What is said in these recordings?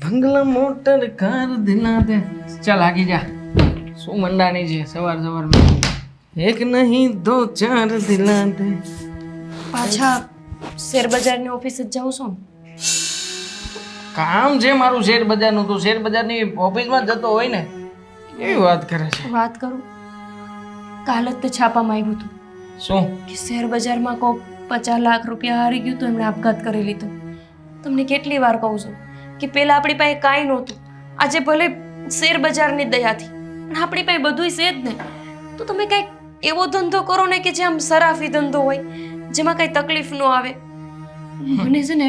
બંગલા motor car દિલા દે. ચાલ આગી જા. શું મંડાની છે સવાર સવારમાં. એક નહીં દો ચાર દિલા દે. પાછા શેર બજારની ઓફિસ જ જાઉં છું. કામ છે મારું શેર બજારનું, તો શેર બજારની ઓફિસમાં જ જતો હોય ને. એવી વાત કરે છે. વાત કરું, કાલ જ તે છાપામાં આવ્યું હતું શું? કે શેર બજારમાં કોક 50 લાખ રૂપિયા હારી ગયું તો એમણે આપઘાત કરી લીધો. તમને કેટલી વાર કહું છું કે પહેલા આપણી પાસે કાંઈ નહોતું, આજે ભલે શેર બજારની દયાથી પણ આપણી પાસે બધુંય છે જ ને. તો તમે કંઈક એવો ધંધો કરો ને કે જે આમ સરાફી ધંધો હોય, જેમાં કાંઈ તકલીફ ન આવે. મને છે ને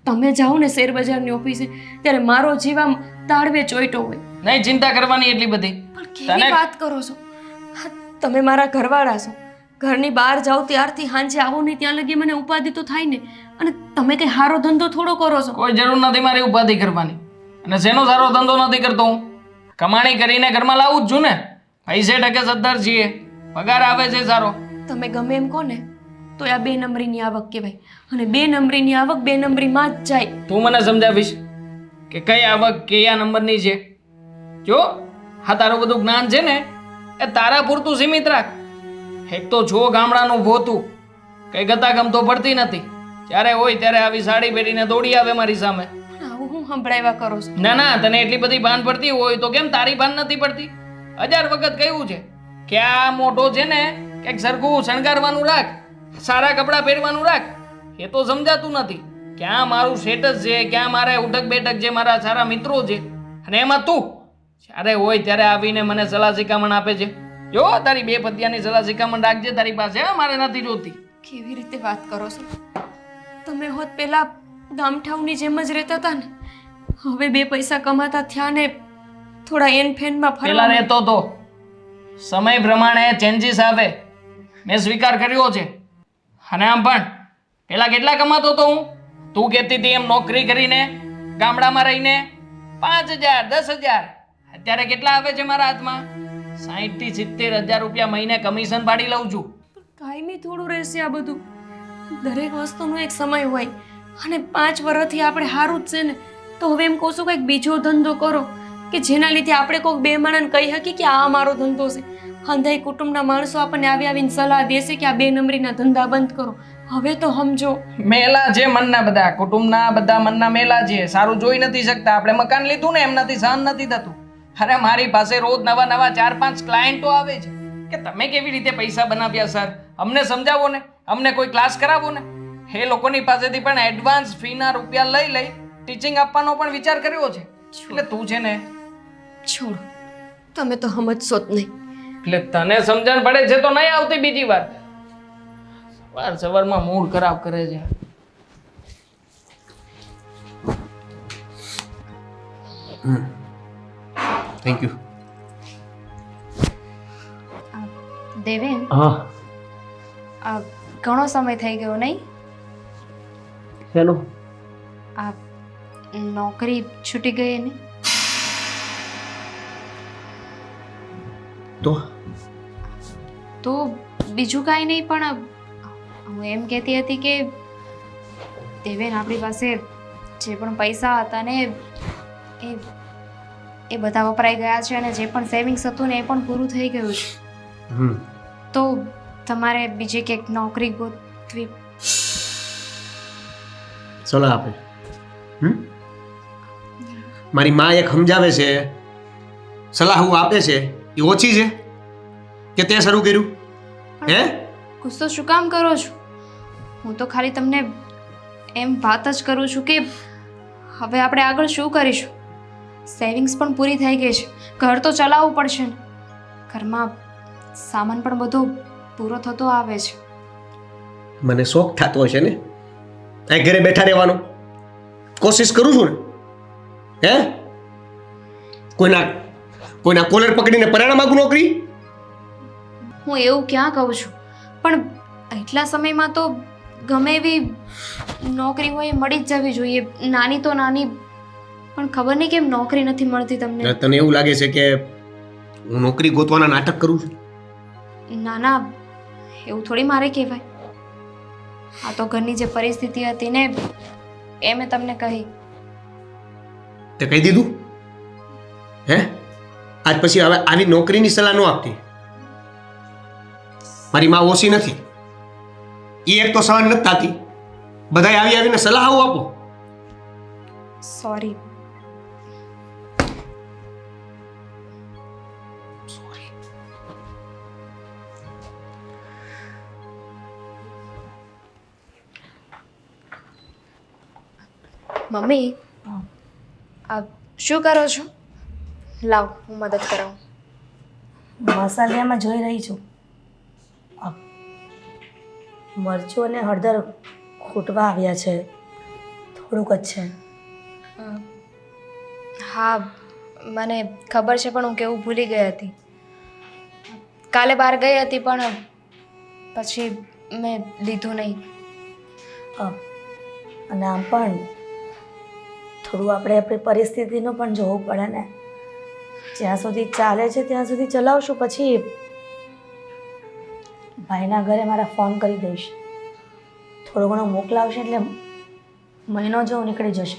તમે જાઓ ને શેર બજારની ઓફિસે ત્યારે મારો જીવ આમ તાળવે ચોઈટો હોય. નહીં ચિંતા કરવાની એટલી બધી. પણ કેવી વાત કરો છો? હા, તમે મારા ઘરવાળા છો. ઘરની બહાર જાઓ ત્યારથી સાંજે આવો ને ત્યાં લગી મને ઉપાધિ તો થાય ને. અને તમે કઈ સારો ધંધો થોડો કરો છો. કોઈ જરૂર નથી મારી ઉપાધિ કરવાની. અને શેનો સારો ધંધો નથી કરતો હું. કમાણી કરીને ઘરમાં લાવું જ છું ને. પૈસે ટકે 17 છીએ, પગાર આવે છે સારો. તમે ગમે એમ કહો ને તો આ 2 નંબરીની આવક કહેવાય. અને 2 નંબરીની આવક 2 નંબરીમાં જ જાય. તું મને સમજાવીશ કે કઈ આવક કયા નંબરની છે? જો હા, તારું બધું જ્ઞાન છે ને એ તારા પૂરતું સીમિત રાખ. એક તો છો ગામડાનું ભોતું, કઈ ગતા ગમતો પડતી નથી. જ્યારે હોય ત્યારે આવી સાડી પહેરીને દોડી આવે મારી સામે. પણ આવું હું સંભળાવ્યા કરો છો? ના ના, તને એટલી બધી ભાન પડતી હોય તો કેમ તારી ભાન નથી પડતી? 1000 વખત કહ્યું છે કે આ મોટો છે ને કંઈક સરખું શણગારવાનું રાખ, સારા કપડાં પહેરવાનું રાખ. એ તો સમજાતું નથી. ક્યાં મારું સ્ટેટસ છે, ક્યાં મારા ઉઠક બેઠક છે, મારા સારા મિત્રો છે, અને એમાં તું જ્યારે હોય ત્યારે આવીને મને સલાહ શિખામણ આપે છે. જો તારી 2 પત્યાની સલાહ શિખામણ રાખજે તારી પાસે, મારે નથી જોતી. કેવી રીતે વાત કરો છો? તમે હોત પેલા ગામઠાવની જેમ જ રહેતા હતા ને, હવે 2 પૈસા કમાતા થયા ને થોડા એન ફેનમાં પેલા ફરવા. રહેતો તો સમય પ્રમાણે ચેન્જીસ આવે, મેં સ્વીકાર કર્યો છે. અને આમ પણ પેલા કેટલા કમાતો તો હું? તું કહેતી હતી એમ નોકરી કરીને ગામડામાં રહીને 5000 10,000. અત્યારે કેટલા આવે છે મારા હાથમાં? 60 થી 70,000 રૂપિયા મહિને કમિશન પાડી લઉં છું. કાયમી થોડું રહેશે આ બધું. દરેક વસ્તુનો એક સમય હોય. અને 5 વર્ષથી આપણે સારું જ છે ને, તો હવે એમ કહું છું કંઈક બીજો ધંધો કરો કે જેના લીધે આપણે કોઈક 2 માણસને કહી શકીએ કે આ મારો ધંધો છે. હંધાઈ કુટુંબના માણસો આપણને આવીને સલાહ દેશે કે આ 2 નંબરીના ધંધા બંધ કરો. હવે તો સમજો. મેલા છે મનના, બધા કુટુંબના બધા મનના મેલા છે. સારું જોઈ નથી શકતા. આપણે મકાન લીધું ને એમનાથી સહન નથી થતું. અરે મારી પાસે રોજ નવા 4-5 ક્લાયન્ટો આવે છે કે તમે કેવી રીતે પૈસા બનાવ્યા સર, અમને સમજાવો ને, અમને કોઈ ક્લાસ કરાવો ને. એ લોકોની પાસેથી પણ એડવાન્સ ફીના રૂપિયા લઈ ટીચિંગ આપવાનો પણ વિચાર કર્યો છે. એટલે તું છે ને છોડ, તમે તો સમજશો જ નહીં. એટલે તને સમજણ પડે છે તો નહીં આવતી બીજી વાર. સવાર સવારમાં મૂડ ખરાબ કરે છે. Thank you. દેવેન, હા, ઘણો સમય થઈ ગયો નહીં? શેનો? આ નોકરી છૂટી ગઈ ને? તો બીજું કાંઈ નહીં, પણ હું એમ કહેતી હતી કે દેવેન, આપણી પાસે જે પણ પૈસા હતા ને એ બધા વપરાઈ ગયા છે, અને જે પણ સેવિંગ્સ હતું ને એ પણ પૂરું થઈ ગયું છે. તો તમારે બીજી ક્યાંક નોકરી ગોતવી. સલાહ આપે. મારી માં એક સમજાવે છે, સલાહ હું આપે છે એ ઓછી છે કે તે શરૂ કર્યું? હે, ગુસ્સો શું કામ કરો છો? હું તો ખાલી તમને એમ વાત જ કરું છું કે હવે આપણે આગળ શું કરીશું. સેવિંગ્સ પણ પૂરી થઈ ગઈ છે, ઘર તો ચલાવવું પડશે ને. ઘરમાં સામાન પણ બધો પૂરો થતો આવે છે. મને શોખ થતો હશે ને અહીં ઘરે બેઠા રહેવાનો? કોશિશ કરું છું ને. હે, કોઈના કોલર પકડીને પરિણામ માગું નોકરી? હું એવું ક્યાં કહું છું, પણ એટલા સમયમાં તો ગમે એવી નોકરી હોય એ મળી જ જવી જોઈએ. નાની તો નાની, પણ ખબર નહીં કેમ નોકરી નથી મળતી તમને. તને એવું લાગે છે કે હું નોકરી ગોતવાના નાટક કરું છું? ના ના, એવું થોડી મારે કહેવાય. આ તો ઘરની જે પરિસ્થિતિ હતી ને એ મેં તમને કહી. તે કહી દીધું હે? આજ પછી હવે આવી નોકરીની સલાહ ન આપતી. મારી માં ઓછી નથી, એ એક તો સહન નથી થતી, બધાય આવી આવીને સલાહ આપો. સોરી. મમ્મી, આપ શું કરો છો? લાવ હું મદદ કરાવું. મસાલામાં જોઈ રહી છું. મરચું અને હળદર ખૂટવા આવ્યા છે, થોડુંક જ છે. હા મને ખબર છે, પણ હું કેવું ભૂલી ગઈ હતી. કાલે બહાર ગઈ હતી પણ પછી મેં લીધું નહીં. અને આમ પણ થોડું આપણે આપણી પરિસ્થિતિનું પણ જોવું પડે ને. જ્યાં સુધી ચાલે છે ત્યાં સુધી ચલાવશું, પછી ભાઈના ઘરે મારા ફોન કરી દઈશ. થોડું ઘણું મોકલાવશે એટલે મહિનો જેવું નીકળી જશે.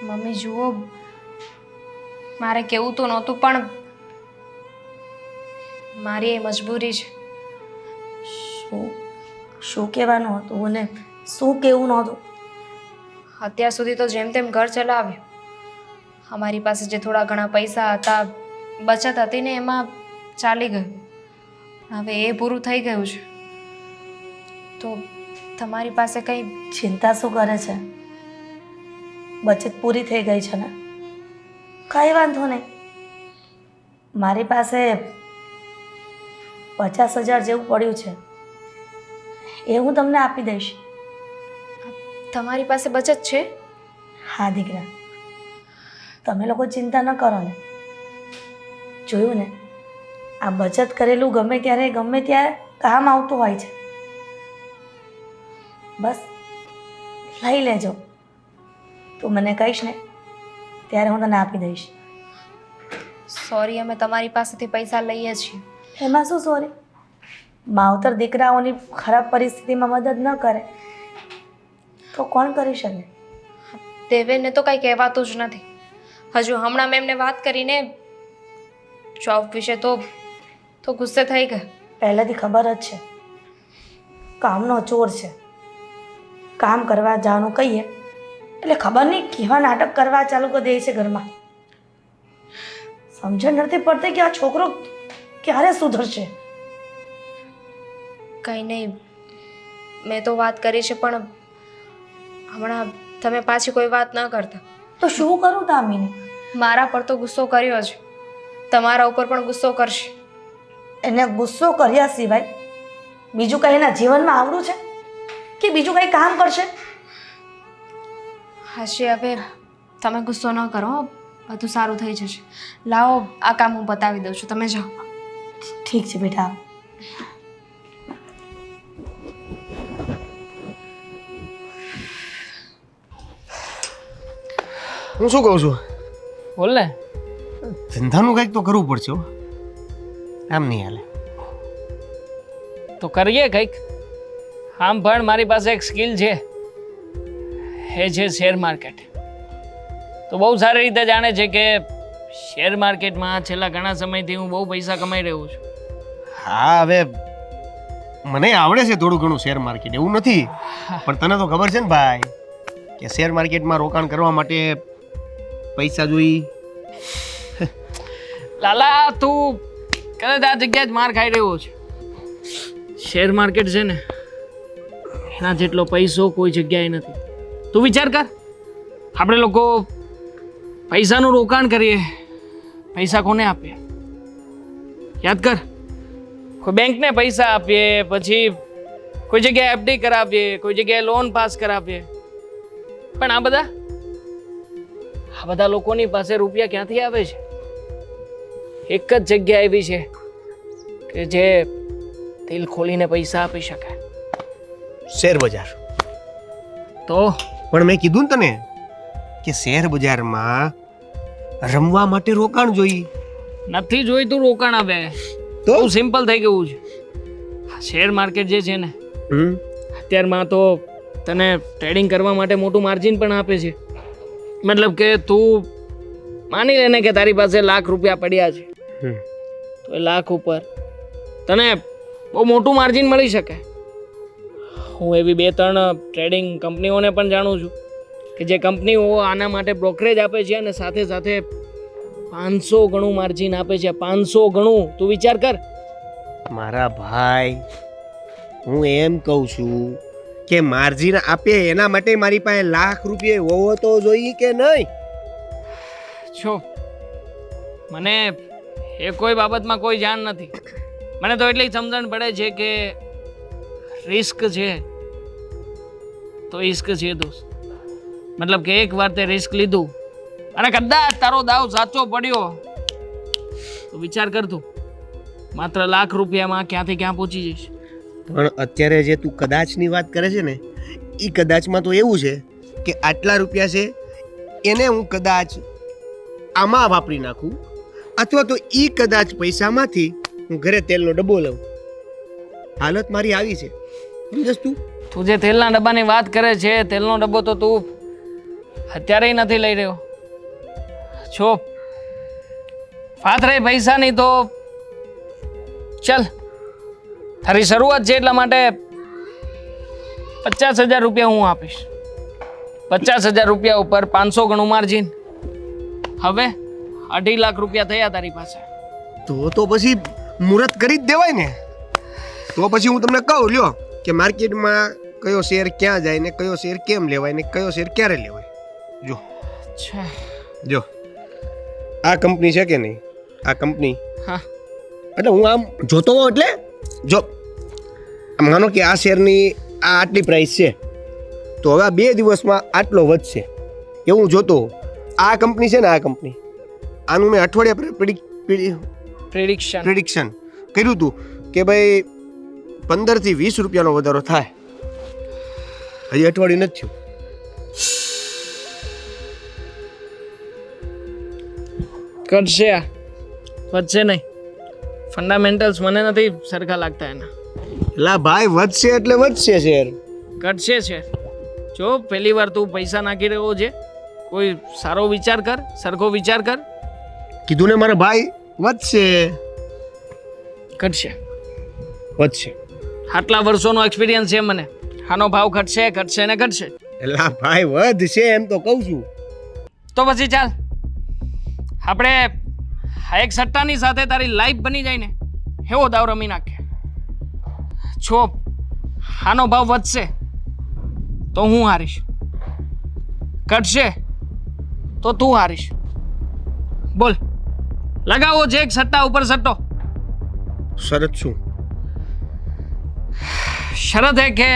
મમ્મી જુઓ, મારે કેવું તો નહોતું, પણ મારી એ મજબૂરી છે. શું કહેવાનું હતું અને શું કહેવું નહોતું? અત્યાર સુધી તો જેમ તેમ ઘર ચલાવ્યું. અમારી પાસે જે થોડા ઘણા પૈસા હતા, બચત હતી ને, એમાં ચાલી ગયું. હવે એ પૂરું થઈ ગયું છે. તો તમારી પાસે કંઈ ચિંતા શું કરે છે? બચત પૂરી થઈ ગઈ છે ને, કાંઈ વાંધો નહીં. મારી પાસે 50,000 જેવું પડ્યું છે, એ હું તમને આપી દઈશ. તમારી પાસે બચત છે? હા દીકરા, તમે લોકો ચિંતા ન કરો ને. જોયું ને, આ બચત કરેલું ગમે ત્યારે ગમે ત્યારે કામ આવતું હોય છે. બસ લઈ લેજો. તું મને કહીશ ને ત્યારે હું તને આપી દઈશ. સોરી, અમે તમારી પાસેથી પૈસા લઈએ છીએ. એમાં શું સોરી? માવતર દીકરાઓની ખરાબ પરિસ્થિતિમાં મદદ ન કરે તો કોણ કરી શકે? દેવેનને તો કંઈ કહેવાતું જ નથી. હજુ હમણાં મેં એમને વાત કરીને જોબ વિશે તો ગુસ્સે થઈ ગયા. પહેલેથી ખબર જ છે, કામનો ચોર છે. કામ કરવા જવાનું કહીએ એટલે ખબર નહીં કેવા નાટક કરવા ચાલુ કરી દે છે ઘરમાં. સમજણ નથી પડતી કે આ છોકરો ક્યારે સુધરશે. કંઈ નહીં, મેં તો વાત કરી છે, પણ હમણાં તમે પાછી કોઈ વાત ન કરતા. તો શું કરું દામિની? મારા પર તો ગુસ્સો કર્યો છે, તમારા ઉપર પણ ગુસ્સો કરશે. એને ગુસ્સો કર્યા સિવાય બીજું કંઈ એના જીવનમાં આવડું છે કે બીજું કંઈ કામ કરશે? હાશી, હવે તમે ગુસ્સો ન કરો હો, બધું સારું થઈ જશે. લાવો આ કામ હું બતાવી દઉં છું, તમે જાઓ. ઠીક છે બેટા. હું શું કહું છું, બોલ ને. ધંધાનું કંઈક તો કરવું પડશે હો. આમ નહીં હાલે. તો કરીએ કંઈક. આમ પણ મારી પાસે એક સ્કિલ છે, એ છે શેર માર્કેટ. તો બહુ સારી રીતે જાણે છે કે શેર માર્કેટમાં છેલ્લા ઘણા સમયથી હું બહુ પૈસા કમાઈ રહ્યો છું. હા, હવે મને આવડે છે થોડું ઘણું શેર માર્કેટ, એવું નથી. પણ તને તો ખબર છે ને ભાઈ કે શેર માર્કેટમાં રોકાણ કરવા માટે પૈસા જોઈ. લાલા, તું કદાચ આ જગ્યાએ જ માર ખાઈ રહ્યો છે. શેર માર્કેટ છે ને, એના જેટલો પૈસો કોઈ જગ્યાએ નથી. તું વિચાર કર, આપણે લોકો પૈસાનું રોકાણ કરીએ, પૈસા કોને આપીએ? યાદ કર, કોઈ બેંકને પૈસા આપીએ, પછી કોઈ જગ્યાએ એફડી કરાવીએ, કોઈ જગ્યાએ લોન પાસ કરાવીએ. પણ આ બધા લોકોની પાસે રૂપિયા ક્યાંથી આવે છે? એક જ જગ્યા એવી છે કે જે દિલ ખોલીને પૈસા આપી શકે. શેર બજાર. તો પણ મેં કીધું ને તને કે શેર બજારમાં રમવા માટે રોકાણ જોઈએ. નથી જોઈતું રોકાણ આવે, તો બહુ સિમ્પલ થઈ ગયું છે. શેર માર્કેટ જે છે ને, અત્યારમાં તો તને ટ્રેડિંગ કરવા માટે મોટું માર્જિન પણ આપે છે. મતલબ કે તું માની લે ને કે તારી પાસે લાખ રૂપિયા પડ્યા છે, હમ. તો એ લાખ ઉપર તને બહુ મોટું માર્જિન મળી શકે. હું એવી 2-3 ટ્રેડિંગ કંપનીઓને પણ જાણું છું કે જે કંપનીઓ આના માટે બ્રોકરેજ આપે છે અને સાથે સાથે 500 ગણું માર્જિન આપે છે. 500 ગણું, તું વિચાર કર. મારા ભાઈ, હું એમ કહું છું કે માર્જિન આપે એના માટે મારી પાસે લાખ રૂપિયા હોવો તો જોઈએ કે નહીં? છો મને એ કોઈ બાબતમાં કોઈ જાણ નથી. મને તો એટલી સમજણ પડે છે કે રિસ્ક છે તો ઇશ્ક છે દોસ્ત. મતલબ કે એક વાર તે રિસ્ક લીધું અને કદાચ તારો દાવ સાચો પડ્યો તો વિચાર કર તું, માત્ર લાખ રૂપિયામાં ક્યાંથી ક્યાં પહોંચી જઈશ. પણ અત્યારે જે તું કદાચની વાત કરે છે ને, એ કદાચમાં તો એવું છે કે આટલા રૂપિયા છે એને હું કદાચ આમાં વાપરી નાખું, અથવા તો એ કદાચ પૈસામાંથી હું ઘરે તેલનો ડબ્બો લઉં. હાલત મારી આવી છે, સમજસ તું? તું જે તેલના ડબ્બાની વાત કરે છે, તેલનો ડબ્બો તો તું અત્યારે નથી લઈ રહ્યો છો. વાત રહી પૈસાની તો ચલ, તારી શરૂઆત છે એટલા માટે 50,000 રૂપિયા હું આપીશ. 50,000 રૂપિયા ઉપર 500 ગણું માર્જિન. હવે 2.5 લાખ રૂપિયા થયા તારી પાસે. તો પછી મુહૂર્ત કરી જ દેવાય ને. તો પછી હું તમને કહું, લ્યો કે માર્કેટમાં કયો શેર ક્યાં જાય ને કયો શેર કેમ લેવાય ને કયો શેર ક્યારે લેવાય. જો અચ્છા, જો આ કંપની છે કે નહીં, આ કંપની, હા, એટલે હું આમ જોતો હોઉં, એટલે જો માનો કે આ શેરની આ આટલી પ્રાઇસ છે તો હવે આ 2 દિવસમાં આટલો વધશે એવું જોતો હોઉં. આ કંપની છે ને, આ કંપની, આનું મેં અઠવાડિયા પ્રિડિક્શન કર્યું હતું કે ભાઈ 15 થી 20 રૂપિયાનો વધારો થાય. હજી અઠવાડિયું નથી થયું. કરશે આ, વધશે નહીં. ફંડામેન્ટલ્સ મને નથી સરખા લાગતા એના. લા ભાઈ, વધશે એટલે વધશે શેર. ઘટશે છે. જો પહેલી વાર તું પૈસા નાખી રહ્યો છે, કોઈ સારો વિચાર કર, સરખો વિચાર કર. કીધું ને મારા ભાઈ, વધશે. ઘટશે. વધશે. આટલા વર્ષોનો એક્સપિરિયન્સ છે મને. આનો ભાવ ઘટશે, ઘટશે ને ઘટશે. એલા ભાઈ, વધશે એમ તો કહું છું. તો પછી ચાલ આપણે આ એક સટ્ટાની સાથે તારી લાઈફ બની જાય ને એવો દાવ રમી નાખીએ. છો આનો ભાવ વધશે તો હું હારીશ, ઘટશે તો તું હારીશ. બોલ, લગાવો છે એક સટ્ટા ઉપર સટ્ટો. શરત શું? શરત હે કે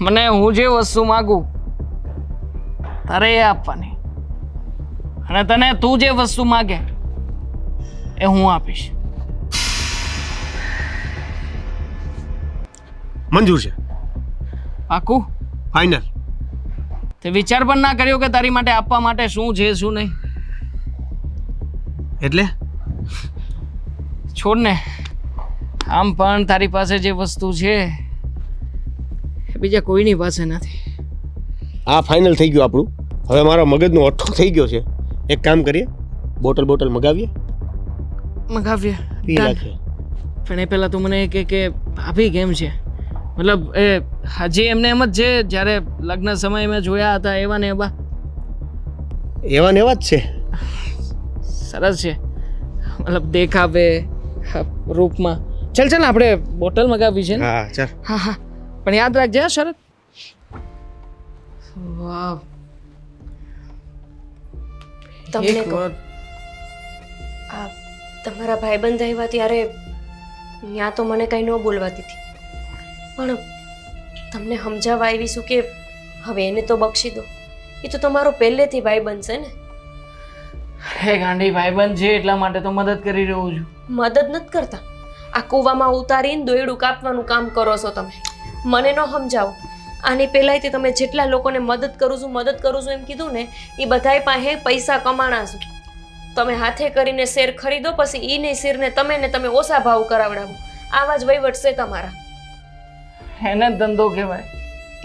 મને હું જે વસ્તુ માગું તારે એ આપવાની, અને તને તું જે વસ્તુ માગે એ હું આપીશ. મંજૂર છે. પાકું? ફાઇનલ. તે વિચાર પણ ના કર્યો કે તારી માટે આપવા માટે શું છે શું નહીં? એટલે છોડ ને. આમ પણ તારી પાસે જે વસ્તુ છે એ બીજા કોઈની પાસે નથી. આ ફાઇનલ થઈ ગયું આપણું. હવે મારો મગજનો અઠ્ઠો થઈ ગયો છે. એક કામ કરીએ, બોટલ મગાવીએ, મગાવીએ. પી રાખીએ. પણ એ પહેલાં તું મને એ કે ભાભી કેમ છે? મતલબ એ હજી એમને એમ જ છે જ્યારે લગ્ન સમયે મેં જોયા હતા એવા ને એવા? એવા ને એવા જ છે. સરસ છે, મતલબ દેખાવે, રૂપમાં. ચાલ આપણે બોટલ મગાવી છે ને? હા ચાલ. હા, પણ યાદ રાખજે હા શરત. વાહ, તમને એક કહું, વાર આ તમારા ભાઈબંધ આવ્યા ત્યારે ત્યાં તો મને કંઈ ન બોલવા દીધી, પણ તમને સમજાવવા આવી છું કે હવે એને તો બક્ષી દો. એ તો તમારો પહેલેથી ભાઈબંધ છે ને. હે ગાંડી, ભાઈબંધ છે એટલા માટે તો મદદ કરી રહ્યો છું. મદદ નથી કરતા, આ કૂવામાં ઉતારીને દોયડું કાપવાનું કામ કરો છો તમે. મને ન સમજાવો. આની પહેલાંથી તમે જેટલા લોકોને મદદ કરું છું એમ કીધું ને, એ બધાય પાસે પૈસા કમાણા છો. તમે હાથે કરીને શેર ખરીદો, પછી ઈ નહીં શેરને તમે ઓછા ભાવ કરાવડાવો. આવા જ વહીવટ છે તમારા. એને ધંધો કહેવાય.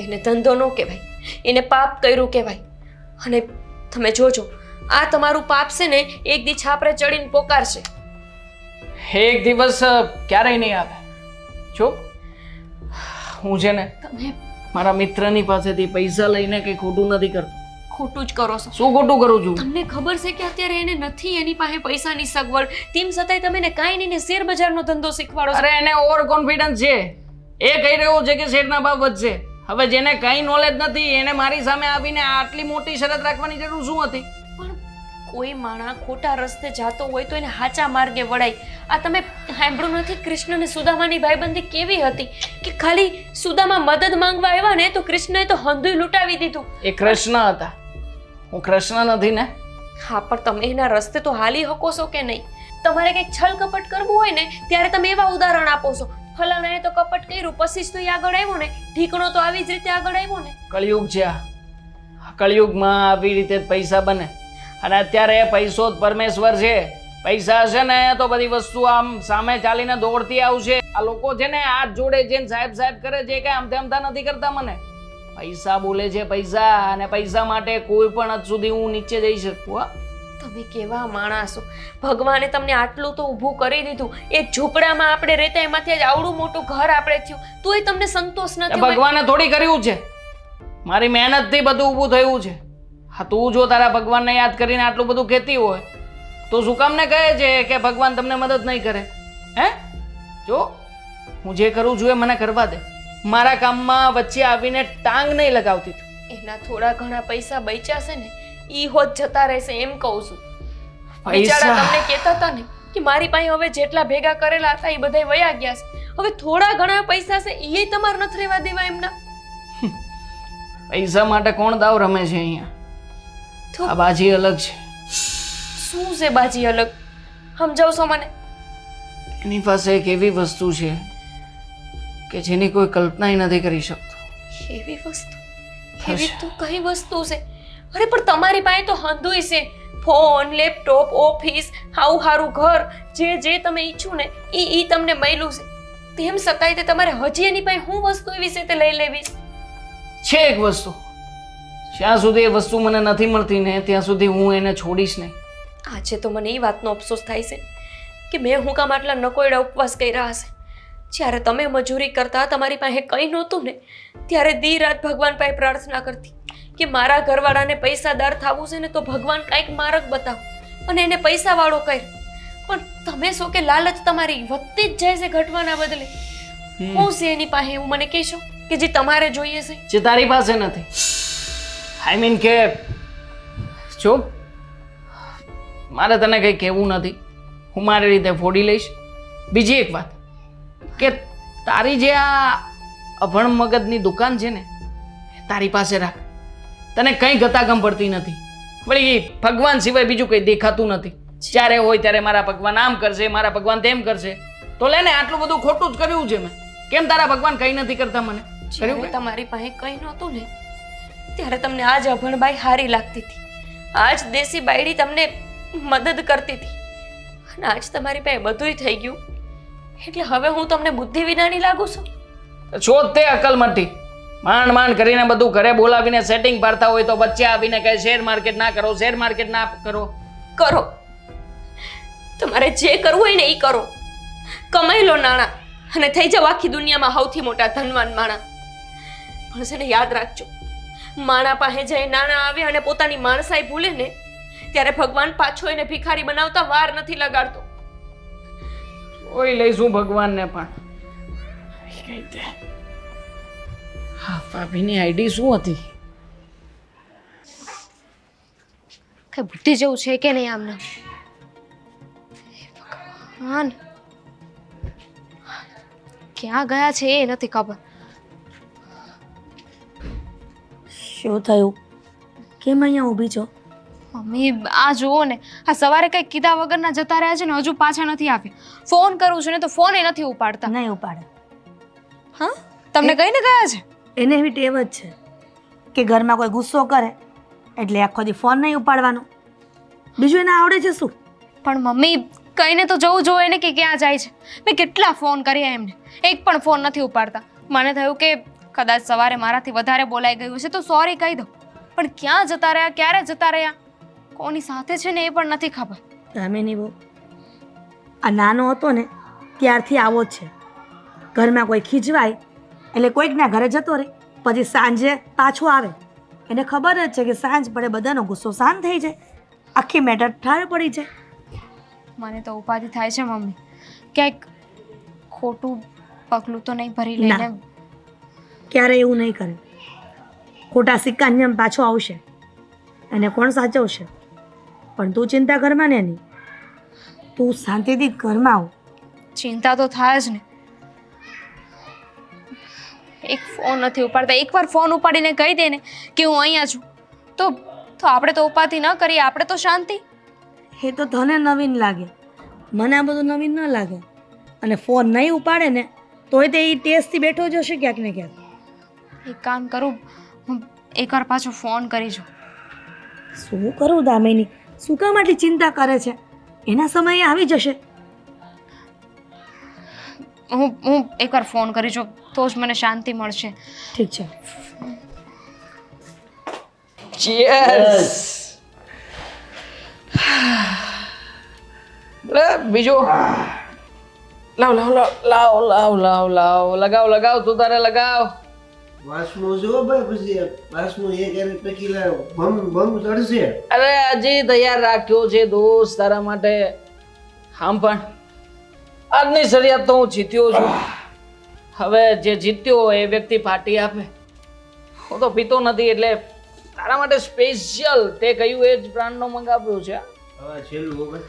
એને ધંધો ન કહેવાય, એને પાપ કર્યું કહેવાય. અને તમે જોજો, આ તમારું પાપ છે ને એક દી છાપરે ચડીને પોકારશે. એક દિવસ ક્યારેય નહીં આવે. જો હું છે ને તમે મારા મિત્રની પાસેથી પૈસા લઈને કંઈ ખોટું નથી કરતો. ખોટું જ કરો છો. શું ખોટું કરું છું? તમને ખબર છે કે અત્યારે એને નથી એની પાસે પૈસાની સગવડ, તેમ છતાંય તમે એને કાંઈ નહીં ને શેર બજારનો ધંધો શીખવાડો છો. અરે એને ઓવર કોન્ફિડન્સ છે. એ કહી રહ્યો છે કે શેરના ભાવ વધશે. હવે જેને કંઈ નોલેજ નથી એને મારી સામે આવીને આટલી મોટી શરત રાખવાની જરૂર શું હતી? પણ કોઈ માણસ ખોટા રસ્તે જાતો હોય તો એને હાચા માર્ગે વળાય. આ તમે સાંભળ્યું નથી કૃષ્ણ અને સુદામાની ભાઈબંધી કેવી હતી કે ખાલી સુદામા મદદ માંગવા આવ્યા ને તો કૃષ્ણએ તો હંધુય લૂંટાવી દીધું. એ કૃષ્ણ હતા, હું કૃષ્ણ નથી ને. હા, પણ તમે એના રસ્તે તો હાલી શકો છો કે નહીં? તમારે કંઈક છલ કપટ કરવું હોય ને ત્યારે તમે એવા ઉદાહરણ આપો છો. ફલાણાએ તો કપટ કર્યું પછી જ તો એ આગળ આવ્યો ને, ઢીકણો તો આવી જ રીતે આગળ આવ્યો ને. કળિયુગ છે આ. કળિયુગમાં આવી રીતે જ પૈસા બને. અને અત્યારે પૈસો જ પરમેશ્વર છે. પૈસા હશે ને તો બધી વસ્તુ આમ સામે ચાલીને દોડતી આવશે. આ લોકો છે ને હાથ જોડે છે ને સાહેબ સાહેબ કરે છે કે આમ તેમ નથી કરતા. મને પૈસા બોલે છે, પૈસા, અને પૈસા માટે કોઈ પણ હદ સુધી હું નીચે જઈ શકું. તમે કેવા માણસો! ભગવાને તમને આટલું તો ઊભું કરી દીધું. એક ઝૂંપડામાં આપણે રહેતા એમાંથી જ આવડું મોટું ઘર આપણે થયું, તોય તમને સંતોષ નથી. ભગવાને થોડી કર્યું છે, મારી મહેનતથી બધું ઊભું થયું છે. હા, તું જો તારા ભગવાનને યાદ કરીને આટલું બધું કહેતી હોય તો શું કામ ને કહે છે કે ભગવાન તમને મદદ નહીં કરે? હે, જો હું જે કરું છું એ મને કરવા દે. મારા કામમાં વચ્ચે આવીને ટાંગ નહીં લગાવતી. એના થોડા ઘણા પૈસા બચ્યા છે ને ઈ હોત જતા રહેશે એમ કહું છું. પૈસા? બિચારા તમને કહેતા હતા ને કે મારી પાસે હવે જેટલા ભેગા કરેલા હતા એ બધા વયા ગયા છે. હવે થોડા ઘણા પૈસા છે એ તમારે નથી રહેવા દેવા એમના. પૈસા માટે કોણ દાવ રમે છે અહીંયા? તો આ બાજી અલગ છે. શું છે બાજી અલગ? સમજાવશો મને? એની પાસે એક એવી વસ્તુ છે કે જેની કોઈ કલ્પના નથી કરી શકતો. એવી વસ્તુ? એવી તો કઈ વસ્તુ છે? અરે પણ તમારી પાસે તો હંધુય છે. ફોન, લેપટોપ, ઓફિસ, આવું સારું ઘર, જે તમે ઈચ્છો ને એ તમને મળ્યું છે. તેમ છતાંય તે તમારે હજી એની પાસે શું વસ્તુ એવી છે તે લઈ લેવી છે? એક વસ્તુ, જ્યાં સુધી એ વસ્તુ મને નથી મળતી ને ત્યાં સુધી હું એને છોડીશ નહીં. આજે તો મને એ વાતનો અફસોસ થાય છે કે મેં હું કામ આટલા નકોયડા ઉપવાસ કર્યા હશે. જ્યારે તમે મજૂરી કરતા, તમારી પાસે કંઈ નહોતું ને ત્યારે દી રાત ભગવાન પાસે પ્રાર્થના કરતી કે મારા ઘરવાળાને પૈસાદાર થવું છે ને તો ભગવાન કાંઈક માર્ગ બતાવો અને એને પૈસાવાળો કર. પણ તમે શું કે લાલચ તમારી વધતી જ જાય છે ઘટવાના બદલે. શું છે એની પાસે એવું મને કહેશો કે જે તમારે જોઈએ છે? જે તારી પાસે નથી. આઈ મીન કે જો મારે તને કંઈ કહેવું નથી, હું મારી રીતે ફોડી લઈશ. બીજી એક વાત કે તારી જે આ અભણ મગજની દુકાન છે ને તારી પાસે રાખ. તને કંઈ ગતાગમ પડતી નથી. વળી ભગવાન સિવાય બીજું કંઈ દેખાતું નથી. જ્યારે હોય ત્યારે મારા ભગવાન આમ કરશે, મારા ભગવાન તેમ કરશે. તો લે ને, આટલું બધું ખોટું જ કર્યું છે મેં. કેમ તારા ભગવાન કંઈ નથી કરતા મને? જ્યારે તમારી પાસે કંઈ નહોતું ને ત્યારે તમને આજ અભણબાઈ હારી લાગતી હતી. આજ દેશી બાયડી તમને મદદ કરતી હતી. અને આજ તમારી પાસે બધુંય થઈ ગયું એટલે હવે હું તમને બુદ્ધિ વિનાની લાગુ છું? છો તે અકલ મટી. માંડ માંડ કરીને બધું ઘરે બોલાવીને સેટિંગ પાડતા હોય તો વચ્ચે આવીને કહે શેર માર્કેટ ના કરો, શેર માર્કેટ ના કરો. કરો, તમારે જે કરવું હોય ને એ કરો. કમાઈ લો નાણાં અને થઈ જાવ આખી દુનિયામાં સૌથી મોટા ધનવાન માણસ. પણ છે ને યાદ રાખજો, માણા પાસે જાય નાણાં આવે અને પોતાની માણસાઈ ભૂલે ને ત્યારે ભગવાન પાછો એને ભિખારી બનાવતા વાર નથી લગાડતો. ઓય લઈશું ભગવાનને પણ. કઈ તે હા, ભાભીની આઈડી શું હતી? કઈ બુદ્ધિ જેવું છે કે નહીં આમને? ભગવાન, ક્યાં ગયા છે એ નથી ખબર. શું થયું? કેમ અહીંયા ઊભી છો? મમ્મી આ જુઓ ને, આ સવારે કંઈક કીધા વગરના જતા રહ્યા છે ને હજુ પાછા નથી આવ્યા. ફોન કરું છું ને તો ફોન નથી ઉપાડતા. નહીં ઉપાડે. હા, તમને કહીને ગયા છે? એને એવી ટેવ જ છે કે ઘરમાં કોઈ ગુસ્સો કરે એટલે આખો દી ફોન નહીં ઉપાડવાનો. બીજું એને આવડે છે શું? પણ મમ્મી કહીને તો જવું જોઈએ ને કે ક્યાં જાય છે. મેં કેટલા ફોન કર્યા એમને, એક પણ ફોન નથી ઉપાડતા. મને થયું કે કદાચ સવારે મારાથી વધારે બોલાઈ ગયું છે તો સોરી કહી દો. પણ ક્યાં જતા રહ્યા, ક્યારે જતા રહ્યા, કોની સાથે છે ને એ પણ નથી ખબર. દામિની બહુ આ નાનો હતો ને ત્યારથી આવો જ છે. ઘરમાં કોઈ ખીજવાય એટલે કોઈકના ઘરે જતો રહે, પછી સાંજે પાછો આવે. એને ખબર જ છે કે સાંજ પડે બધાનો ગુસ્સો શાંત થઈ જાય, આખી મેટર ઠાર પડી જાય. મને તો ઉપાધિ થાય છે મમ્મી, ક્યાંક ખોટું પગલું તો નહીં ભરી ના. લઈને. ક્યારે એવું નહીં કરે. ખોટા સિક્કાની જેમ પાછો આવશે અને કોણ સાચવશે? પણ તું ચિંતા કરમાં ને એની, તું શાંતિથી ઘરમાં આવ. ચિંતા તો થાય જ ને. એક ફોન નથી ઉપાડતા. એકવાર ફોન ઉપાડીને કહી દે ને કે હું અહીંયા છું, તો આપણે તો ઉપાધિ ન કરીએ, આપણે તો શાંતિ. એ તો તને નવીન લાગે, મને આ બધું નવીન ન લાગે. અને ફોન નહીં ઉપાડે ને તોય તે એ ટેસ્ટથી બેઠો જ હશે ક્યાંક ને ક્યાંક. એક કામ કરું, હું એકવાર પાછો ફોન કરી જોઉં. શું કરું દામિની, શું કામ આટલી ચિંતા કરે છે? એના સમયે આવી જશે. હું એકવાર ફોન કરી જોઉં તો જ મને શાંતિ મળશે. ઠીક છે. ચીયર્સ. બીજો લાવ લાવ લાવ લાવ લાવ લાવ લગાવ લગાવ તું તારે લગાવ. વાસનું જો ભાઈ, પછી વાસનું એક એને ટકીલા બમ બમ ચડશે. અરે હજી તૈયાર રાખ્યો છે દોસ્ત તારા માટે. આમ પણ આજની શરિયાત તો હું જીત્યો છું. હવે જે જીત્યો એ વ્યક્તિ પાર્ટી આપે. હું તો પીતો નથી એટલે તારા માટે સ્પેશિયલ તે કહ્યું એ જ બ્રાન્ડનો મંગાવ્યો છે. હવે છેલ્લું ભાઈ.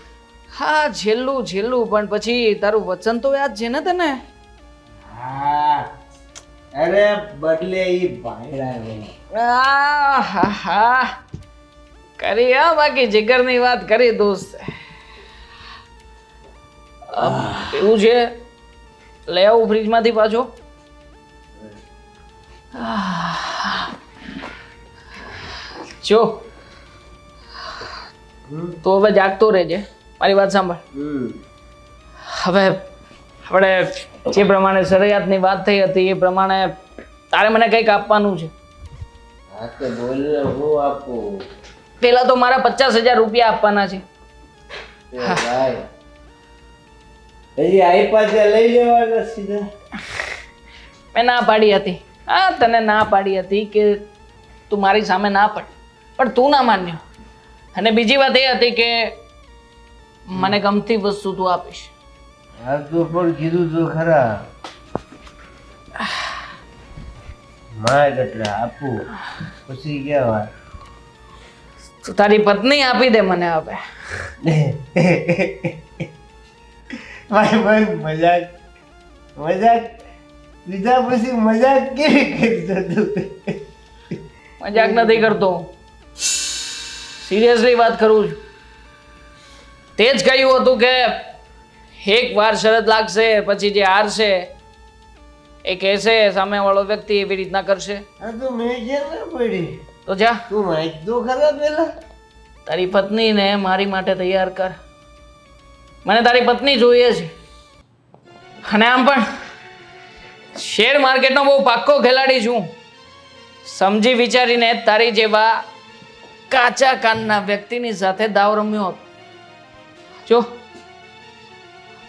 હા છેલ્લું છેલ્લું, પણ પછી તારું વચન તો યાદ છે ને તને? હા, અરે બદલે ઈ ભાઈડા હા કરી. હા બાકી જીગરની વાત કરી દોસ્ત. એવું છે લઈ આવું ફ્રીજમાંથી પાછો. જો તો હવે જાગતો રહેજે, મારી વાત સાંભળ. હવે આપણે જે પ્રમાણે શરિયાતની વાત થઈ હતી એ પ્રમાણે તારે મને કંઈક આપવાનું છે. હા તો બોલ, હું આપું? પેલા તો મારા 50,000 રૂપિયા આપવાના છે. ભાઈ હજી આઈપા ત્યાં લઈ લેવાના સીધા. મેં ના પાડી હતી. હા તને ના પાડી હતી કે તું મારી સામે ના પડ, પણ તું ના માન્યો. અને બીજી વાત એ હતી કે મને ગમતી વસ્તુ તું આપીશ. હા તો પણ કીધું તો ખરા, માગ એટલે આપું, પછી ક્યાં વાત. તું તારી પત્ની આપી દે મને હવે. ભાઈ ભાઈ મજાક મજાક લીધા પછી મજાક કેવી કરતો તું? મજાક નથી કરતો, સિરિયસલી વાત કરું છું. તે જ કહ્યું હતું કે એક વાર શરત લાગશે પછી જે હારશે એ કહેશે સામેવાળો વ્યક્તિ એવી રીતના કરશે. હા તો મેં ક્યાં ના પડી? તો જા તું માહિત તો ખરા પેલા. તારી પત્નીને મારી માટે તૈયાર કર. મને તારી પત્ની જોઈએ છે. અને આમ પણ શેર માર્કેટનો બહુ પાક્કો ખેલાડી છું. સમજી વિચારીને તારી જેવા કાચા કાનના વ્યક્તિની સાથે દાવ રમ્યો હતો. જો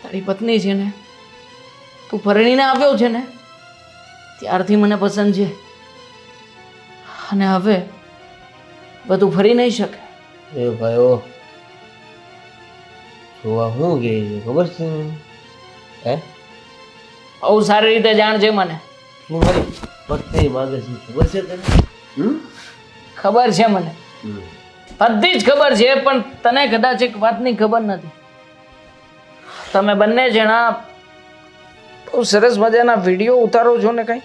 તારી પત્ની છે ને, તું પરણીને આવ્યો છે ને ત્યારથી મને પસંદ છે. અને હવે બધું ફરી નહીં શકે. એ ભાઈઓ જોવા શું કહે છે ખબર છે? હે બહુ સારી રીતે જાણજે મને. શું મારી પત્ની માગે છે ખબર છે તને? ખબર છે મને, બધી જ ખબર છે, પણ તને કદાચ એક વાતની ખબર નથી. તમે બંને જણા બહુ સરસ મજાના વિડીયો ઉતારો છો ને. કંઈ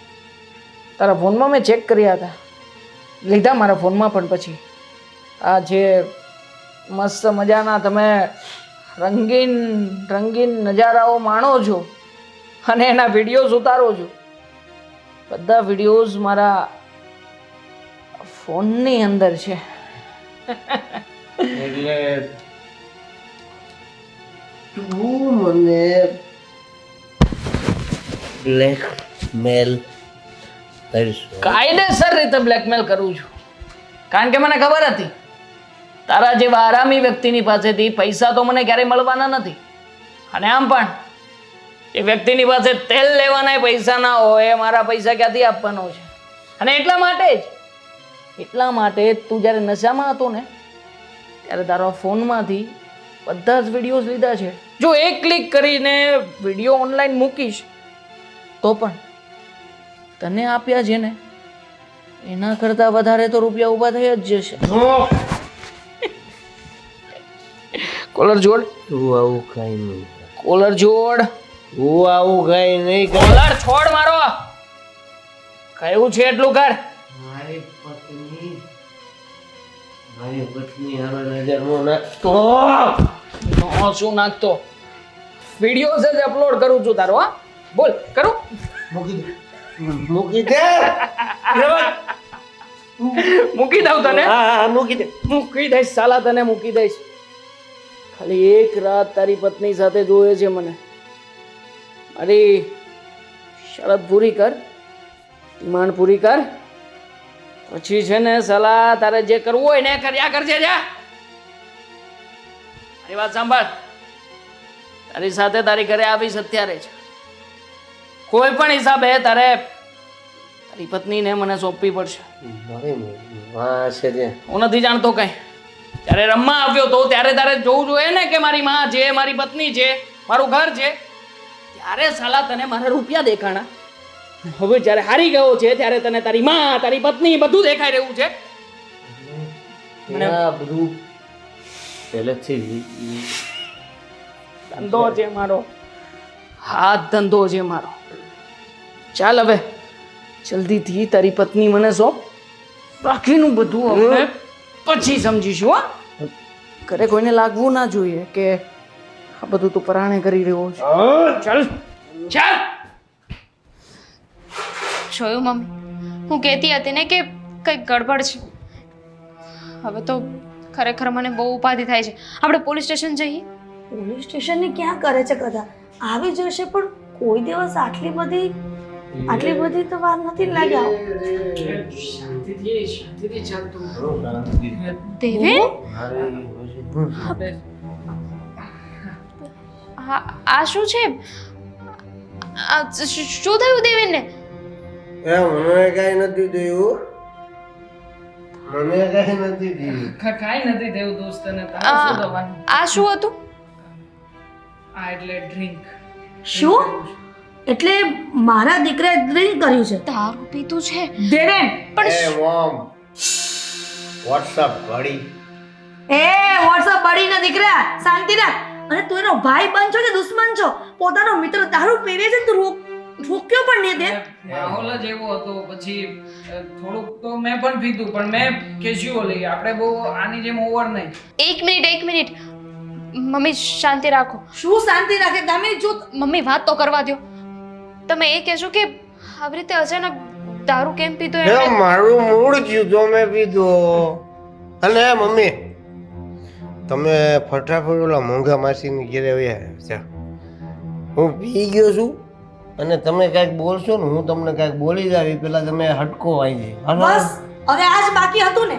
તારા ફોનમાં મેં ચેક કર્યા હતા, લીધા મારા ફોનમાં. પણ પછી આ જે મસ્ત મજાના તમે રંગીન રંગીન નજારાઓ માણો છો અને એના વિડીયોઝ ઉતારો છો, બધા વિડીયોઝ મારા ફોનની અંદર છે. એટલે તું મને બ્લેકમેલ કરશો? કાયદેસર રીતે બ્લેકમેલ કરું છું. કારણ કે મને ખબર હતી તારા જેવા આરામી વ્યક્તિની પાસેથી પૈસા તો મને ક્યારેય મળવાના નથી. અને આમ પણ એ વ્યક્તિની પાસે તેલ લેવાના પૈસા ના હોય, મારા પૈસા ક્યાંથી આપવાનો છે? અને એટલા માટે તું જ્યારે નશામાં હતો ને ત્યારે તારા ફોનમાંથી બધા જ વિડીયોઝ લીધા છે. જો એક ક્લિક કરીને વિડીયો ઓનલાઈન મૂકીશ તો પણ તને આપ્યા છે ને એના કરતાં વધારે તો રૂપિયા ઊભા થઈ જ જશે. કોલર જોડ. તું આવું કઈ નહીં, કોલર જોડ. હું આવું કઈ નહીં કર. કોલર છોડ મારો. કયું છે એટલું કર. મારી પત્ની હારો નજર નો નાખતો. નો શું નાખતો? વિડીયો જ અપલોડ કરું છું તારો. હા બોલ કરું. મૂકી દે. મૂકી દઉં તને. હા મૂકી દે. મૂકી દઈશ સાલા, તને મૂકી દઈશ. ખાલી એક રાત તારી પત્ની સાથે જોયે છે મને. મારી શરત પૂરી કર, ડિમાન્ડ પૂરી કર, પછી છે ને સાલા તારે જે કરવું હોય ને કર્યા કરજે. જા મારી વાત સાંભળ. તારી સાથે તારી ઘરે આવીશ અત્યારે જ. કોઈ પણ હિસાબે તારે તારી પત્નીને મને સોંપવી પડશે. હા છે. હું નથી જાણતો કઈ. જ્યારે રમવા આવ્યો તો ત્યારે તારે જોવું જોઈએ ને કે મારી માં છે, મારી પત્ની છે, મારું ઘર છે. ત્યારે સાલા તને મારા રૂપિયા દેખાણા. હવે જ્યારે હારી ગયો છે ત્યારે તને તારી માં, તારી પત્ની બધું દેખાઈ રહ્યું છે. આ બધું પહેલેથી ધંધો છે મારો, હાથ ધંધો છે મારો. ચાલ હવે જલ્દીથી તારી પત્ની મને સોંપ. બાકીનું બધું હવે પછી સમજીશું. હા ઘરે કોઈને લાગવું ના જોઈએ કે આ બધું તું પરાણે કરી રહ્યો છે. ચાલ ચાલ. જોયું મમ્મી, હું કહેતી હતી ને કે કંઈક ગડબડ છે. હવે તો ખરેખર મને બહુ ઉપાધિ થાય છે. આપણે પોલીસ સ્ટેશન જઈએ. પોલીસ સ્ટેશનને ક્યાં કરે છે કદા? આવી જશે પણ કોઈ દિવસ આટલી બધી તો વાર નથી લાગ્યા. શાંતિથી ચાલતું. દેવેન, આ શું છે? શું થયું દેવેનને? મને કઈ નથી થયું. મને કઈ નથી થયું. કાંઈ નથી થયું દોસ્ત. તને તારે શું થવાનું? આ શું હતું? આ એટલે ડ્રિંક. શું? એટલે મારા દીકરાએ ડ્રિંક કર્યું છે? દારૂ પીતું છે દેવેન. પણ મોમ વોટ્સઅપ ઘડી. વોટ્સઅપ બળીના દીકરા, શાંતિ રાખ. અને તું એનો ભાઈ બન છો કે દુશ્મન છો? પોતાનો મિત્ર દારૂ પીવે છે તું રોક્યો પણ નહીં દે. માહોલ જ એવો હતો. પછી થોડુંક તો મેં પણ પીધું, પણ મેં કેઝ્યુઅલી. આપણે બહુ આની જેમ ઓવર નહીં. એક મિનિટ મમ્મી, શાંતિ રાખો. શું શાંતિ રાખે તમે? જો મમ્મી વાત તો કરવા દો. તમે એ કહેશો કે આવી રીતે અચાનક દારૂ કેમ પીધો? મારું મૂડ થયું તો મેં પીધો. અને મમ્મી તમે ફટાફટ ઓલા મોંઘા માસીની ઘેરે વયા છે. હું પી ગયો છું અને તમે કાંઈક બોલશો ને હું તમને કાંઈક બોલી જાવ એ પેલા તમે હટકો આવી જાય. બસ હવે આજ બાકી હતું ને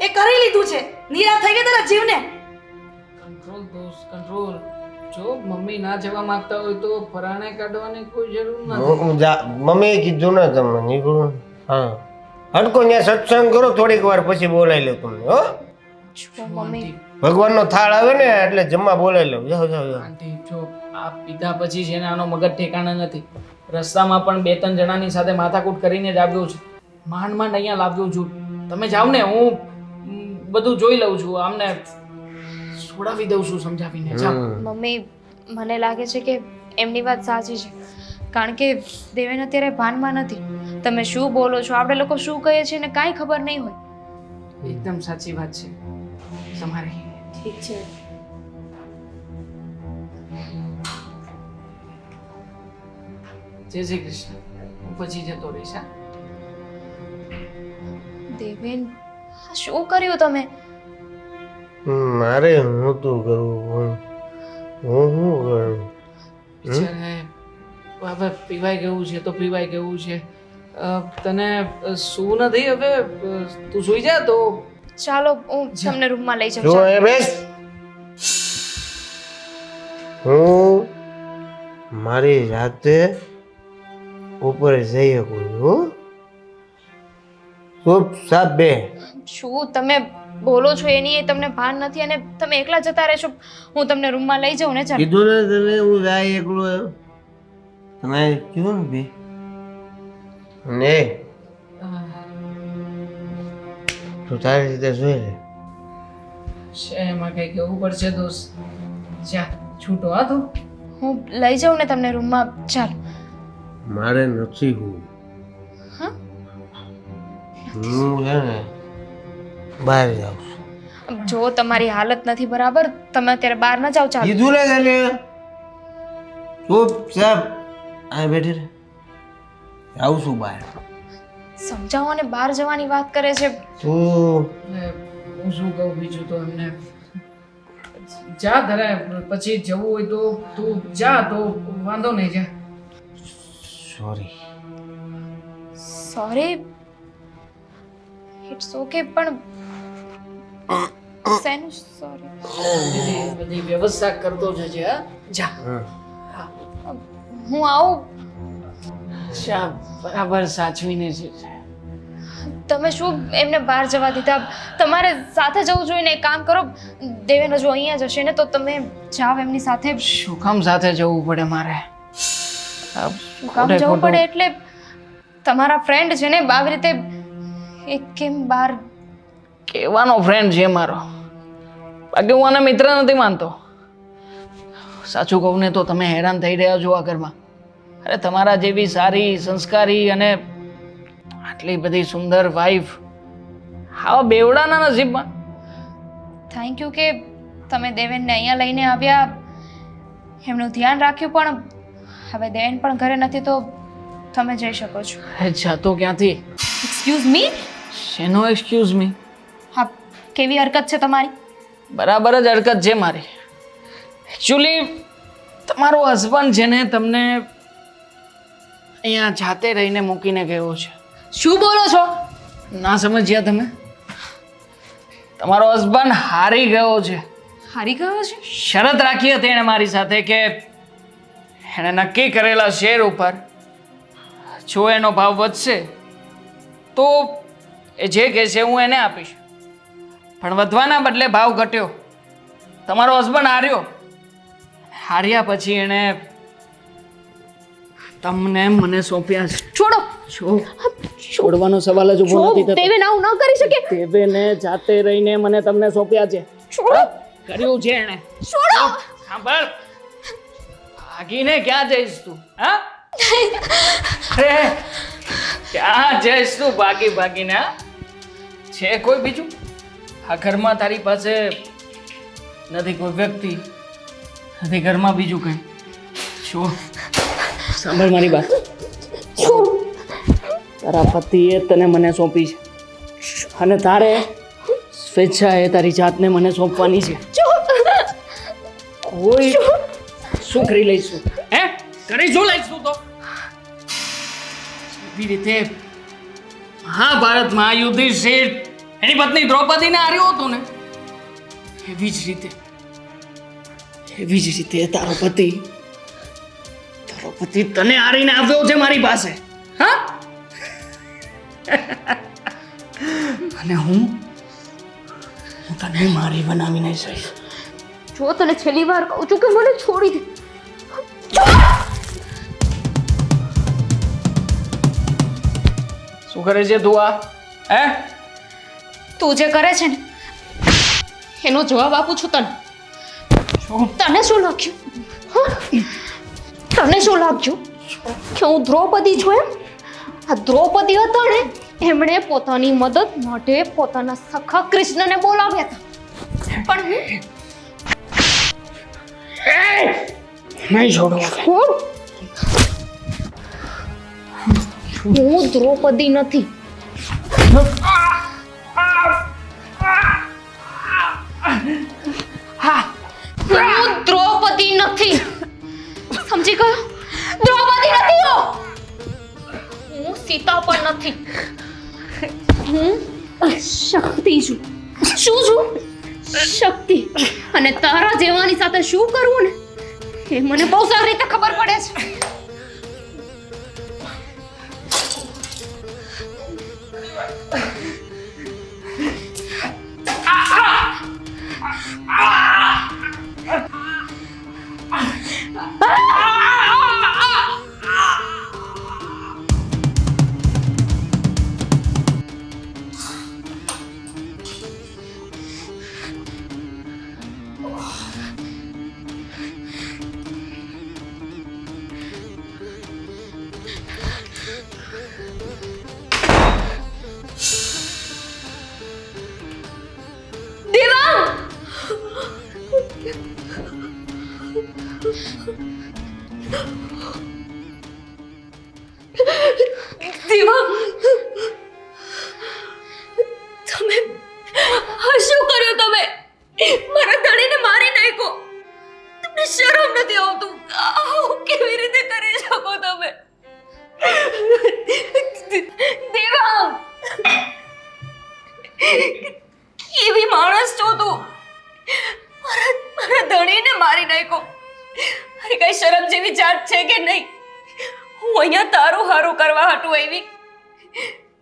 એ કરી લીધું છે. નિરાશ થઈ ગયા તારા જીવને. કંટ્રોલ દોસ્ત, કંટ્રોલ. જો મમ્મી ના જવા માંગતા હોય તો ફરાણે કાઢવાની કોઈ જરૂર નથી. મમ્મીએ કીધું ને તમને નીકળું. હા હટકો ત્યાં સત્સંગ કરો થોડીક વાર પછી બોલાવી લો તમને. હો મમ્મી, ભગવાનનો થાળ આવે ને એટલે જમવા બોલાવી લો. જાઓ જાઓ જાઓ. આંટી જો આ પીધા પછી છે ને આનો મગજ ઠેકાણા નથી. રસ્તામાં પણ 2-3 જણાની સાથે માથાકૂટ કરીને જ આવ્યો છું. માંડ અહીંયા લાવ્યો છું. તમે જાઓ ને, હું બધું જોઈ લઉં છું. આમને છોડાવી દઉં છું સમજાવીને. જાઓ. મમ્મી, મને લાગે છે કે એમની વાત સાચી છે. કારણ કે દેવેન અત્યારે ભાનમાં નથી. તમે શું બોલો છો, આપણે લોકો શું કહીએ છીએ ને કાંઈ ખબર નહીં હોય. એકદમ સાચી વાત છે તમારી. ઠીક છે. જય શ્રી કૃષ્ણ. હું પછી જતો રહીશ. હા દેવેન, આ શું કર્યું તમે? મારે હું તો કરું. હું શું કરું? બિચારે હવે પીવાઈ ગયું છે તો પીવાઈ ગયું છે. તને શું નથી હવે તું સૂઈ જા તો ચાલો હું તમને રૂમમાં લઈ જાઉં જો ચાલો. એ બેસ હું મારી જાતે ઉપર જઈ શકું છું ચૂપચાપ બે શું તમે બોલો છો એની એ તમને ભાન નથી અને તમે એકલા જતા રહેશો. હું તમને રૂમમાં લઈ જાઉં ને ચાલો. કીધું ને તને હું જાય એકલો તમે કીધું ને બે ને તું તારી રીતે જોઈ લે છે એમાં કઈ કેવું પડશે દોસ્ત જા છૂટો હા તું હું લઈ જાઉં ને તમને રૂમમાં ચાલો. મારે નથી હું હા હું છે ને બહાર જાઉં છું જો તમારી હાલત નથી બરાબર તમે અત્યારે બહાર ન જાઓ ચાલો. કીધું ને તને ચૂપચાપ આ બેઠી રહે આવું છું બહાર સમજાવો અને બહાર જવાની વાત કરે છે. તું ને હું શું કહું બીજું તો એમને જા તારે પછી જવું હોય તો તું જા તો વાંધો નહીં જા સોરી સોરી ઇટ્સ ઓકે પણ શેનું સોરી? બધી વ્યવસ્થા કરતો જજે હા જા હું આવું. શા બરાબર સાચવીને છે તમે શું એમને બહાર જવા દીધા? તમારે સાથે જવું જોઈએ ને. એક કામ કરો દેવેન જો અહીંયા જ હશે ને તો તમે જાઓ એમની સાથે. શું કામ સાથે જવું પડે મારે શું કામ જવું પડે એટલે તમારા ફ્રેન્ડ છે ને આવી રીતે એક કેમ બહાર કહેવાનો ફ્રેન્ડ છે મારો બાકી હું આને મિત્ર નથી માનતો સાચું કહું ને તો તમે હેરાન થઈ રહ્યા છો આ ઘરમાં અરે તમારા જેવી સારી સંસ્કારી અને આટલી બધી સુંદર વાઈફ આવા બેવડાના નસીબમાં થેન્ક યુ કે તમે દેવેનને અહીંયા લઈને આવ્યા એમનું ધ્યાન રાખ્યું પણ હવે દેવેન પણ ઘરે નથી તો તમે જઈ શકો છો. અરે જાતો ક્યાંથી એક્સક્યુઝ મી. શેનો એક્સક્યુઝ મી હા કેવી હરકત છે તમારી? બરાબર જ હરકત છે મારી એકચ્યુઅલી તમારો હસબન્ડ છે ને તમને અહીંયા જાતે રહીને મૂકીને ગયો છે. શું બોલો છો? ના સમજ્યા તમે તમારો હસબન્ડ હારી ગયો છે. હારી ગયો છે? શરત રાખી હતી એણે મારી સાથે કે એણે નક્કી કરેલા શેર ઉપર જો એનો ભાવ વધશે તો એ જે કહેશે હું એને આપીશ પણ વધવાના બદલે ભાવ ઘટ્યો. તમારો હસબન્ડ હાર્યો હાર્યા પછી એણે તમને મને સોંપ્યા છે. છોડો. છોડવાનો સવાલ જ ઊભો નથી થતો. દેવેન આવું ન કરી શકે. દેવેને જાતે રહીને મને તમને સોંપ્યા છે. છોડો. કર્યું છે એણે. છોડો. સાંભળ ભાગીને ક્યાં જઈશ તું હા અરે ક્યાં જઈશ તું ભાગીને હા છે કોઈ બીજું આ ઘરમાં તારી પાસે નથી કોઈ વ્યક્તિ નથી ઘરમાં બીજું કંઈ શું સાંભળ મારી વાત તારા પતિએ તને મને સોંપી છે અને તારે સ્વેચ્છાએ તારી જાતને મને સોંપવાની છે કોઈ શું કરી લઈશું હે કરી શું લઈશું તો એવી રીતે મહાભારતમાં યુધિષ્ઠિર એની પત્ની દ્રૌપદીને હાર્યો હતો ને એવી જ રીતે તારો પતિ તને હારીને આવ્યો છે મારી પાસે હા અને હું તને મારી બનાવીને જઈશ. જો તને છેલ્લી વાર કહું છું કે મને છોડી દે. શું કરે છે તું આ હે તું જે કરે છે ને એનો જવાબ આપું છું તને. તને શું લાગ્યું? હા? તને શું લાગ્યું કે હું દ્રૌપદી છું એમ? આ દ્રૌપદી હતા ને એમણે પોતાની મદદ માટે પોતાના સખા કૃષ્ણને બોલાવ્યા હતા પણ નહીં છોડો હું દ્રૌપદી નથી. હું દ્રૌપદી નથી. સમજી ગયો? દ્રૌપદી નથી હું સીતા પર શું છું શક્તિ, અને તારા જેવાની સાથે શું કરવું ને એ મને બહુ સારી રીતે ખબર પડે છે. દેવા, તમે આ શું કર્યું? તમે મારા ધણીને મારી નાખ્યો. તમને શરમ નથી આવતું? આવું કેવી રીતે કરી શકો તમે? દેવા, કેવી માણસ છો તું? મારા ધણીને મારી નાખ્યો. અરે કઈ શરમ જેવી જાત છે કે નહીં? હું અહીંયા તારું હારું કરવા હાટું આવી.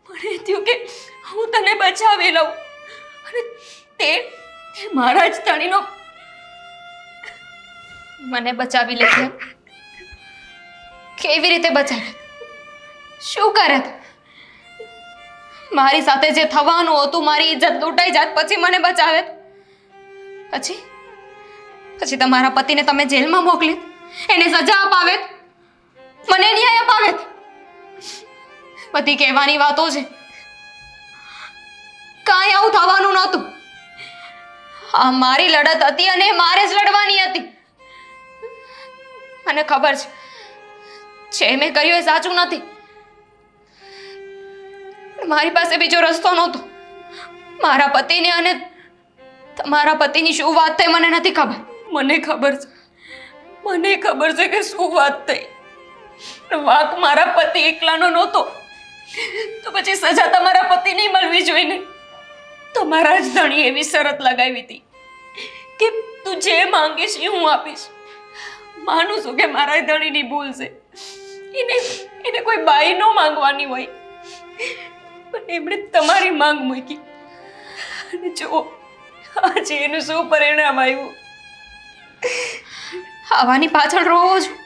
મને થયું કે હું તને બચાવી લઉં, અને તે મારા જ ધણીનો મને બચાવી લે. કેવી રીતે બચાવે? શું કરે? મારી સાથે જે થવાનું હતું, મારી ઇજ્જત લૂંટાઈ જાત, પછી મને બચાવે. પછી તમારા પતિને તમે જેલમાં મોકલી, એને સજા અપાવે, મને ન્યાય અપાવે. બધી કહેવાની વાતો છે, કાંઈ આવું થવાનું નહોતું. આ મારી લડત હતી અને મારે જ લડવાની હતી. મને ખબર છે મેં કર્યું એ સાચું નથી, પણ મારી પાસે બીજો રસ્તો નહોતો. મારા પતિને અને તમારા પતિની શું વાત થઈ મને નથી ખબર. મને ખબર છે કે શું વાત થઈ. વાંક મારા પતિ એકલાનો નહોતો, તો પછી સજા તમારા પતિને મળવી જોઈએ. તમારા જ ધણી એવી શરત લગાવી હતી કે તું જે માંગીશ એ હું આપીશ. માનું છું કે મારા ધણીની ભૂલ છે, એને કોઈ બાઈ ન માંગવાની હોય, પણ એમણે તમારી માંગ મૂકી. અને જો આજે એનું શું પરિણામ આવ્યું. આવાની પાછળ રોવો છું.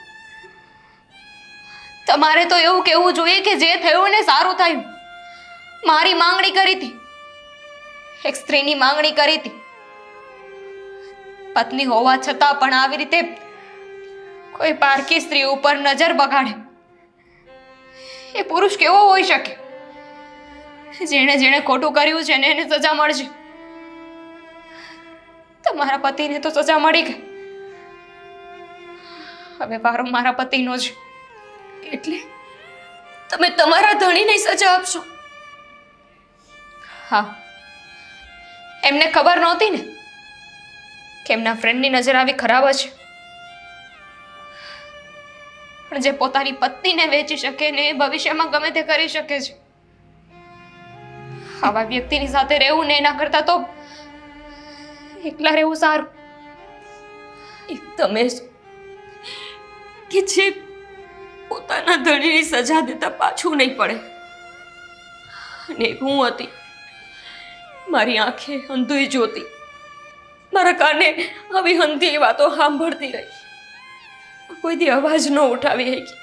તમારે તો એવું કહેવું જોઈએ કે જે થયું ને સારું થયું. મારી માંગણી કરી હતી, એક સ્ત્રીની માંગણી કરી હતી. પત્ની હોવા છતાં પણ આવી રીતે કોઈ પારકી સ્ત્રી ઉપર નજર બગાડે એ પુરુષ કેવો હોઈ શકે? જેણે ખોટું કર્યું છે ને એને સજા મળશે. તમારા પતિને તો સજા મળી ગઈ, હવે વારો મારા પતિનો છે. એટલે તમે તમારા ધણીને સજા આપશો? હા, એમને ખબર નહોતી ને કે એમના ફ્રેન્ડની નજર આવી ખરાબ હશે. પણ જે પોતાની પત્નીને વેચી શકે ને એ ભવિષ્યમાં ગમે તે કરી શકે છે. આવા વ્યક્તિની સાથે રહેવું ને એના કરતા તો એકલા રહેવું સારું. તમે કે જે પોતાના ધણીની સજા દેતા પાછું નહીં પડે, અને હું હતી, મારી આંખે અંધુઈ જોતી, મારા કાને આવી હંધી વાતો સાંભળતી રહી, કોઈથી અવાજ ન ઉઠાવી શકી.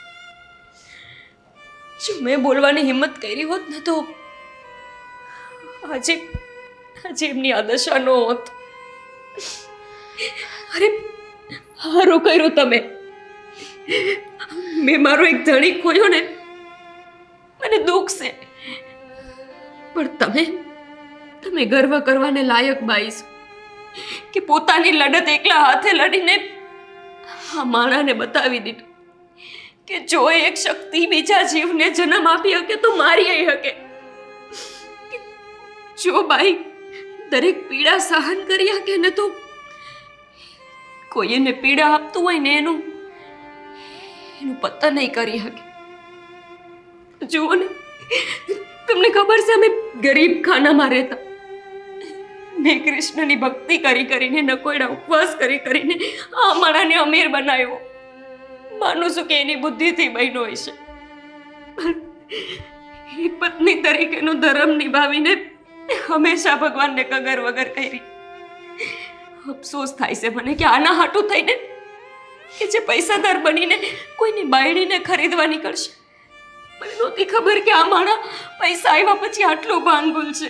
જો મેં બોલવાની હિંમત કરી હોત ને તો આજે એમની આ દશા ન હોત. અરે હારું કર્યું તમે. મેં મારો એક ધણી ખોયો ને, મને દુઃખ છે, પણ તમે ગર્વ કરવાને લાયક બાઈ છો કે પોતાની લડત એકલા હાથે લડીને આ માણાને બતાવી દીધું કે જો એક શક્તિ બીજા જીવને જન્મ આપી શકે તો મારી શકે. જો બાઈ દરેક પીડા સહન કરી શકે ને તો કોઈ એને પીડા આપતું હોય ને એનું પતન નહીં કરી શકે. જુઓ ને, તમને ખબર છે અમે ગરીબ ખાનામાં રહેતા, મેં કૃષ્ણની ભક્તિ કરી કરીને નકોયડા ઉપવાસ કરી કરીને આ માણાને અમીર બનાવ્યો. માનું છું કે એની બુદ્ધિથી બન્યો હશે. એક પત્ની તરીકેનો ધર્મ નિભાવીને હંમેશા ભગવાનને કગર વગર કરી. અફસોસ થાય છે મને કે આના હાટું થઈને કે જે પૈસાદાર બનીને કોઈની બાયડીને ખરીદવા નીકળશે. મને નહોતી ખબર કે આ માણા પૈસા આવ્યા પછી આટલું ભાંગુલ છે.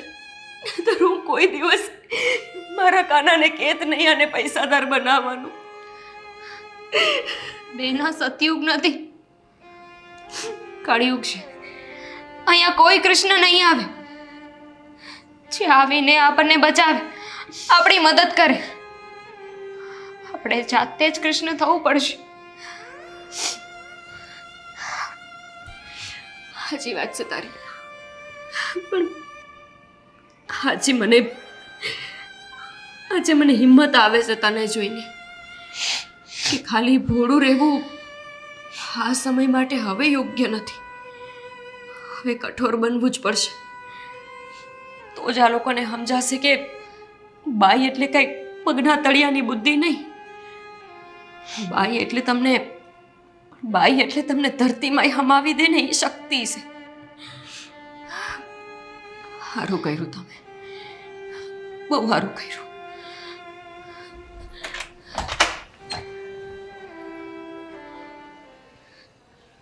તો હું કોઈ દિવસ મારા કાનાને કેત નહીં અને પૈસાદાર બનાવવાનું. બેના સતયુગ નથી, કળિયુગ છે. અહીંયા કોઈ કૃષ્ણ નહીં આવે. જે આવીને આપણને બચાવે, આપણી મદદ કરે. આપણે જાતે જ કૃષ્ણ થવું પડશે. સાચી વાત છે તારી, પણ આજે મને હિંમત આવે છે તને જોઈને કે ખાલી ભોળું રહેવું આ સમય માટે હવે યોગ્ય નથી. હવે કઠોર બનવું જ પડશે. તો જ આ લોકોને સમજાશે કે બાઈ એટલે કઈ પગના તળિયાની બુદ્ધિ નહીં. બાઈ એટલે તમને ધરતીમાં હમાવી દે ને એ શક્તિ છે. સારું કર્યું તમે, બહુ સારું કર્યું.